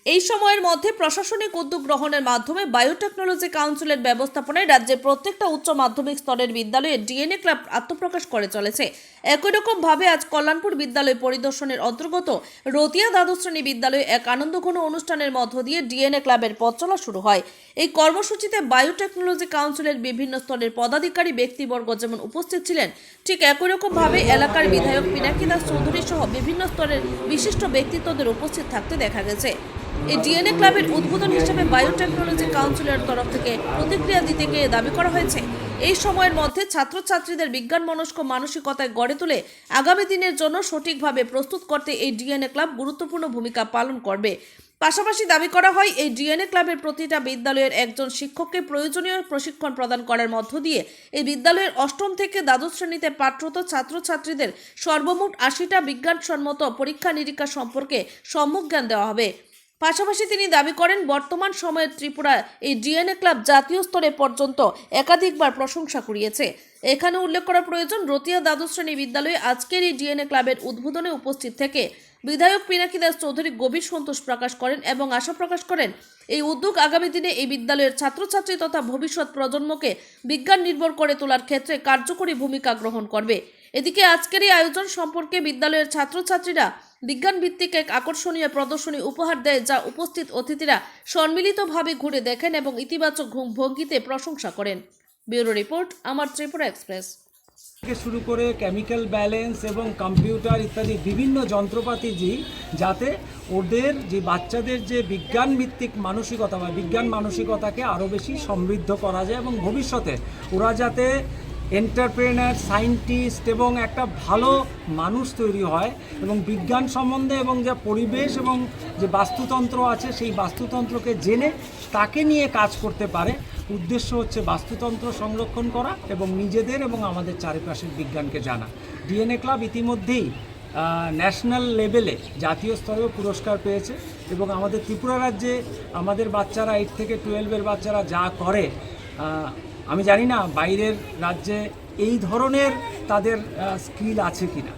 এই সময়ের মধ্যে প্রশাসনিক উদ্যোগ গ্রহণের মাধ্যমে বায়োটেকনোলজি কাউন্সিলের ব্যবস্থাপনায় রাজ্যের প্রত্যেকটা উচ্চ মাধ্যমিক স্তরের বিদ্যালয়ে ডিএনএ ক্লাব আত্মপ্রকাশ করে চলেছে। একই রকম ভাবে আজ কল্যাণপুর বিদ্যালয় পরিদর্শনের অন্তর্গত রতিয়া দ্বাদশ শ্রেণী বিদ্যালয়ে এক আনন্দঘন অনুষ্ঠানের মধ্য দিয়ে ডিএনএ ক্লাবের পথ চলা শুরু হয়। এই কর্মসূচিতে বায়োটেকনোলজি কাউন্সিলের বিভিন্ন স্তরের পদাধিকারী ব্যক্তিবর্গ যেমন উপস্থিত ছিলেন, ঠিক একই রকম ভাবে এলাকার বিধায়ক পিনাকি দাস চৌধুরী সহ বিভিন্ন স্তরের বিশিষ্ট ব্যক্তিত্বদের উপস্থিত থাকতে দেখা গেছে। এই ডিএনএ ক্লাবের উদ্বোধন হিসেবে বায়োটেকনোলজি কাউন্সিলের তরফ থেকে প্রতিক্রিয়া দিতে গিয়ে দাবি করা হয়েছে, এই সময়ের মধ্যে ছাত্রছাত্রীদের বিজ্ঞান মনস্ক মানসিকতায় গড়ে তুলে আগামী দিনের জন্য সঠিকভাবে প্রস্তুত করতে এই ডিএনএ ক্লাব গুরুত্বপূর্ণ ভূমিকা পালন করবে। পাশাপাশি দাবি করা হয়, এই ডিএনএ ক্লাবের প্রতিটা বিদ্যালয়ের একজন শিক্ষককে প্রয়োজনীয় প্রশিক্ষণ প্রদান করার মধ্য দিয়ে এই বিদ্যালয়ের অষ্টম থেকে দ্বাদশ শ্রেণীতে পাঠরত ছাত্রছাত্রীদের সর্বমোট ৮০টা বিজ্ঞানসম্মত পরীক্ষা নিরীক্ষা সম্পর্কে সম্যক জ্ঞান দেওয়া হবে। পাশাপাশি তিনি দাবি করেন, বর্তমান সময়ে ত্রিপুরা এই ডিএনএ ক্লাব জাতীয় স্তরে পর্যন্ত একাধিকবার প্রশংসা কুড়িয়েছে। এখানে উল্লেখ করা প্রয়োজন, রতিয়া দ্বাদশ শ্রেণী বিদ্যালয়ে আজকের এই ডিএনএ ক্লাবের উদ্বোধনে উপস্থিত থেকে বিধায়ক পিনাকি দাস চৌধুরী গভীর সন্তোষ প্রকাশ করেন এবং আশা প্রকাশ করেন এই উদ্যোগ আগামী দিনে এই বিদ্যালয়ের ছাত্রছাত্রী তথা ভবিষ্যৎ প্রজন্মকে বিজ্ঞান নির্ভর করে তোলার ক্ষেত্রে কার্যকরী ভূমিকা গ্রহণ করবে। এদিকে আজকের এই আয়োজন সম্পর্কে বিদ্যালয়ের ছাত্রছাত্রীরা বিজ্ঞান ভিত্তিক এক আকর্ষণীয় প্রদর্শনী উপহার দেয়, যা উপস্থিত অতিথিরা সম্মিলিতভাবে ঘুরে দেখেন এবং ইতিবাচক ভঙ্গিতে প্রশংসা করেন। ব্যুরো রিপোর্ট, আমার ত্রিপুরা এক্সপ্রেস। থেকে শুরু করে কেমিক্যাল ব্যালেন্স এবং কম্পিউটার ইত্যাদি বিভিন্ন যন্ত্রপাতি যাতে ওদের যে বাচ্চাদের যে বিজ্ঞান ভিত্তিক মানসিকতা বা বিজ্ঞান মানসিকতাকে আরও বেশি সমৃদ্ধ করা যায় এবং ভবিষ্যতে ওরা যাতে এন্টারপ্রেনার, সায়েন্টিস্ট এবং একটা ভালো মানুষ তৈরি হয় এবং বিজ্ঞান সম্বন্ধে এবং যা পরিবেশ এবং যে বাস্তুতন্ত্র আছে সেই বাস্তুতন্ত্রকে জেনে তাকে নিয়ে কাজ করতে পারে। উদ্দেশ্য হচ্ছে বাস্তুতন্ত্র সংরক্ষণ করা এবং নিজেদের এবং আমাদের চারিপাশের বিজ্ঞানকে জানা। ডিএনএ ক্লাব ইতিমধ্যেই ন্যাশনাল লেভেলে জাতীয় স্তরেও পুরস্কার পেয়েছে এবং আমাদের ত্রিপুরা রাজ্যে আমাদের বাচ্চারা 8 থেকে 12-এর বাচ্চারা যা করে, আমি জানি না বাইরের রাজ্যে এই ধরনের তাদের স্কিল আছে কিনা।